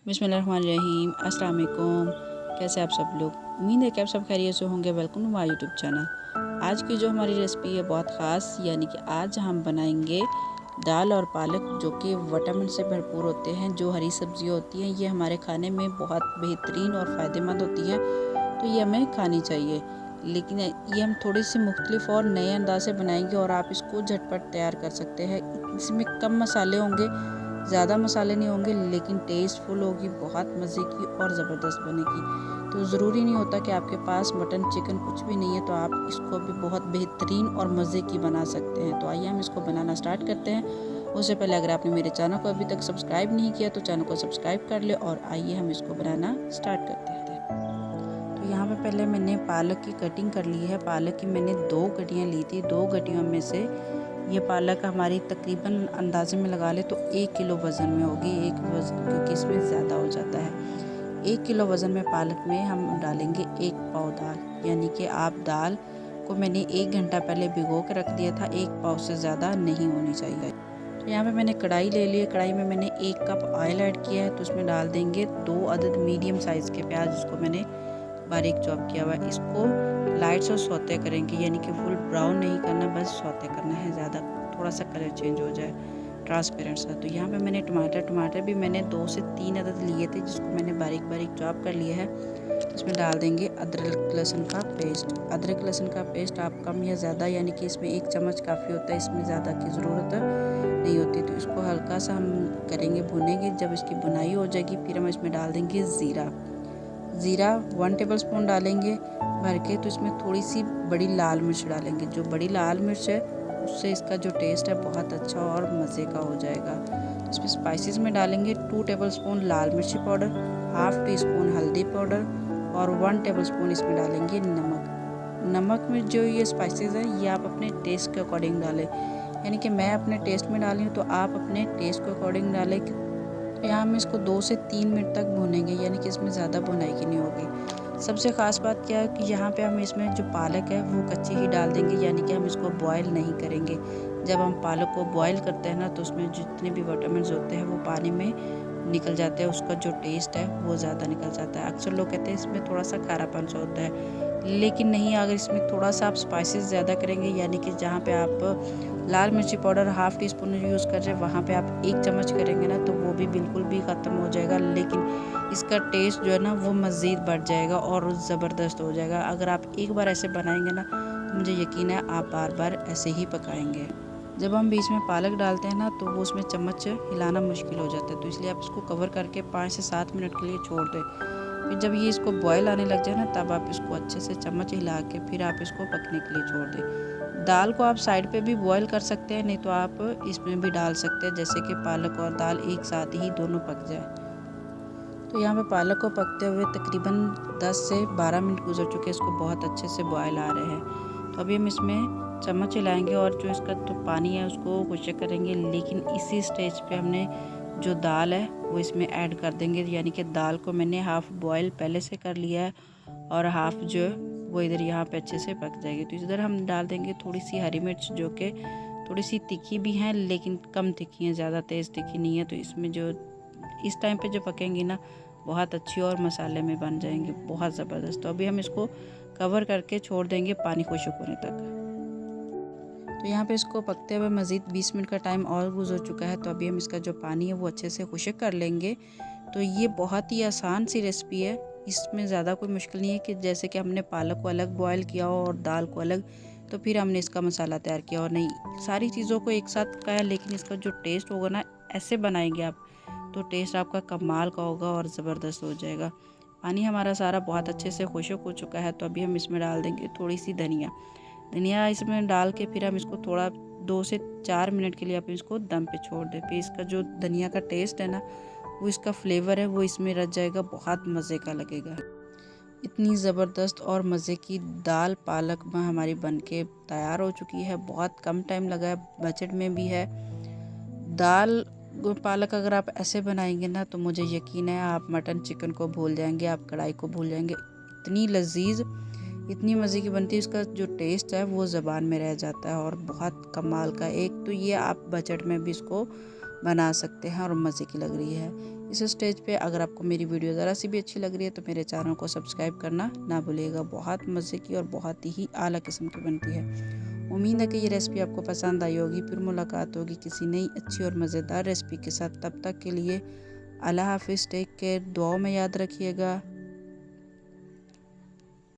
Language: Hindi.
बिस्मिल्लाहिर्रहमानिर्रहीम। अस्सलाम वालेकुम। कैसे आप सब लोग? उम्मीद है कि आप सब खैरियत से होंगे। Welcome to my YouTube channel. आज की जो हमारी रेसिपी है बहुत ख़ास, यानी कि आज हम बनाएंगे दाल और पालक, जो कि विटामिन से भरपूर होते हैं। जो हरी सब्जियाँ होती हैं ये हमारे खाने में बहुत बेहतरीन और फ़ायदेमंद होती हैं, तो ये हमें खानी चाहिए। लेकिन ये हम थोड़ी सी मुख्तलिफ और नए अंदाज से बनाएंगे और आप इसको झटपट तैयार कर सकते हैं। इसमें कम मसाले होंगे, ज़्यादा मसाले नहीं होंगे, लेकिन टेस्टफुल होगी, बहुत मज़े की और ज़बरदस्त बनेगी। तो ज़रूरी नहीं होता कि आपके पास मटन चिकन कुछ भी नहीं है तो आप इसको भी बहुत बेहतरीन और मज़े की बना सकते हैं। तो आइए हम इसको बनाना स्टार्ट करते हैं। उससे पहले अगर आपने मेरे चैनल को अभी तक सब्सक्राइब नहीं किया तो चैनल को सब्सक्राइब कर ले और आइए हम इसको बनाना स्टार्ट करते हैं। तो यहाँ पे पहले मैंने पालक की कटिंग कर ली है। पालक की मैंने 2 गड्डियाँ ली थी। 2 गड्डियों में से ये पालक हमारी तकरीबन अंदाजे में लगा ले तो 1 किलो वज़न में होगी। क्योंकि इसमें ज़्यादा हो जाता है। 1 किलो वज़न में पालक में हम डालेंगे 1 पाव दाल, यानी कि आप दाल को मैंने 1 घंटा पहले भिगो के रख दिया था। 1 पाव से ज़्यादा नहीं होनी चाहिए। तो यहाँ पे मैंने कढ़ाई ले ली है। कढ़ाई में मैंने 1 कप ऑयल ऐड किया है। तो उसमें डाल देंगे 2 अदद मीडियम साइज़ के प्याज, जिसको मैंने बारीक चॉप किया हुआ है। इसको लाइट से सौते करेंगे, यानी कि फुल ब्राउन नहीं करना, बस सौते करना है, ज़्यादा थोड़ा सा कलर चेंज हो जाए ट्रांसपेरेंट सा। तो यहाँ पे मैंने टमाटर भी मैंने 2 से 3 अदद लिए थे, जिसको मैंने बारीक बारीक चॉप कर लिया है। इसमें डाल देंगे अदरक लहसुन का पेस्ट। अदरक लहसुन का पेस्ट आप कम या ज़्यादा, यानी कि इसमें 1 चम्मच काफ़ी होता है, इसमें ज़्यादा की ज़रूरत नहीं होती। तो इसको हल्का सा हम करेंगे, भुनेंगे। जब इसकी बुनाई हो जाएगी फिर हम इसमें डाल देंगे ज़ीरा 1 टेबलस्पून डालेंगे भर के। तो इसमें थोड़ी सी बड़ी लाल मिर्च डालेंगे। जो बड़ी लाल मिर्च है उससे इसका जो टेस्ट है बहुत अच्छा और मज़े का हो जाएगा। तो इसमें स्पाइसेस में डालेंगे 2 टेबलस्पून लाल मिर्ची पाउडर, हाफ़ टी स्पून हल्दी पाउडर और 1 टेबलस्पून इसमें डालेंगे नमक में जो ये स्पाइसेस हैं ये आप अपने टेस्ट के अकॉर्डिंग डालें, यानी कि मैं अपने टेस्ट में डाली हूँ तो आप अपने टेस्ट के अकॉर्डिंग डालें। तो यहाँ हम इसको 2 से 3 मिनट तक भूनेंगे, यानी कि इसमें ज़्यादा भुनाई की नहीं होगी। सबसे ख़ास बात क्या है कि यहाँ पे हम इसमें जो पालक है वो कच्ची ही डाल देंगे, यानी कि हम इसको बॉयल नहीं करेंगे। जब हम पालक को बॉयल करते हैं ना तो उसमें जितने भी विटामिन्स होते हैं वो पानी में निकल जाते हैं, उसका जो टेस्ट है वो ज़्यादा निकल जाता है। अक्सर लोग कहते हैं इसमें थोड़ा सा खारापन सा होता है, लेकिन नहीं, अगर इसमें थोड़ा सा आप स्पाइसेस ज़्यादा करेंगे, यानी कि जहाँ पे आप लाल मिर्ची powder half tea spoon use कर रहे हैं वहाँ पे आप 1 चम्मच करेंगे ना तो वो भी बिल्कुल भी ख़त्म हो जाएगा, लेकिन इसका टेस्ट जो है ना वो मज़ीद बढ़ जाएगा और ज़बरदस्त हो जाएगा। अगर आप एक बार ऐसे बनाएंगे ना तो मुझे यकीन है आप बार बार ऐसे ही पकाएंगे। जब हम बीच में पालक डालते हैं ना तो वो उसमें चम्मच हिलाना मुश्किल हो जाता है, तो इसलिए आप इसको कवर करके 5 से 7 मिनट के लिए छोड़ दें। फिर जब ये इसको बॉयल आने लग जाए ना तब आप इसको अच्छे से चम्मच हिला के फिर आप इसको पकने के लिए छोड़ दें। दाल को आप साइड पे भी बॉयल कर सकते हैं, नहीं तो आप इसमें भी डाल सकते हैं, जैसे कि पालक और दाल एक साथ ही दोनों पक जाए। तो यहाँ पे पालक को पकते हुए तकरीबन 10 से 12 मिनट गुजर चुके हैं, इसको बहुत अच्छे से बॉयल आ रहे हैं। तो अभी हम इसमें चम्मच हिलाएंगे और जो इसका तो पानी है उसको खुशक करेंगे, लेकिन इसी स्टेज पे हमने जो दाल है वो इसमें ऐड कर देंगे। यानी कि दाल को मैंने हाफ़ बॉयल पहले से कर लिया है और हाफ़ जो है वो इधर यहाँ पे अच्छे से पक जाएगी। तो इधर हम डाल देंगे थोड़ी सी हरी मिर्च, जो कि थोड़ी सी तीखी भी हैं लेकिन कम तीखी हैं, ज़्यादा तेज़ तीखी नहीं है। तो इसमें जो इस टाइम पे जो पकेंगी ना बहुत अच्छी और मसाले में बन जाएंगे, बहुत ज़बरदस्त। तो अभी हम इसको कवर करके छोड़ देंगे पानी खुश्क होने तक। तो यहाँ पे इसको पकते हुए मज़ीद 20 मिनट का टाइम और गुजर चुका है। तो अभी हम इसका जो पानी है वो अच्छे से खुश्क कर लेंगे। तो ये बहुत ही आसान सी रेसिपी है, इसमें ज़्यादा कोई मुश्किल नहीं है कि जैसे कि हमने पालक को अलग बॉयल किया हो और दाल को अलग, तो फिर हमने इसका मसाला तैयार किया, और नहीं, सारी चीज़ों को एक साथ पकाया, लेकिन इसका जो टेस्ट होगा ना ऐसे बनाएंगे आप तो टेस्ट आपका कमाल का होगा और ज़बरदस्त हो जाएगा। पानी हमारा सारा बहुत अच्छे से खुश्क हो चुका है। तो अभी हम इसमें डाल देंगे थोड़ी सी धनिया इसमें डाल के फिर हम इसको थोड़ा 2 से 4 मिनट के लिए आप इसको दम पे छोड़ दें। फिर इसका जो धनिया का टेस्ट है ना वो इसका फ्लेवर है वो इसमें रच जाएगा, बहुत मज़े का लगेगा। इतनी ज़बरदस्त और मज़े की दाल पालक में हमारी बनके तैयार हो चुकी है। बहुत कम टाइम लगा है, बजट में भी है। दाल पालक अगर आप ऐसे बनाएंगे ना तो मुझे यकीन है आप मटन चिकन को भूल जाएंगे, आप कढ़ाई को भूल जाएंगे। इतनी लजीज, इतनी मज़े की बनती है, इसका जो टेस्ट है वो ज़बान में रह जाता है और बहुत कमाल का। एक तो ये आप बजट में भी इसको बना सकते हैं और मज़े की लग रही है। इस स्टेज पे अगर आपको मेरी वीडियो ज़रा सी भी अच्छी लग रही है तो मेरे चैनल को सब्सक्राइब करना ना भूलिएगा। बहुत मज़े की और बहुत ही आला किस्म की बनती है। उम्मीद है कि ये रेसिपी आपको पसंद आई होगी। फिर मुलाकात होगी किसी नई अच्छी और मज़ेदार रेसिपी के साथ। तब तक के लिए अल्लाह हाफिज़, टेक केयर, दुआओं में याद रखिएगा।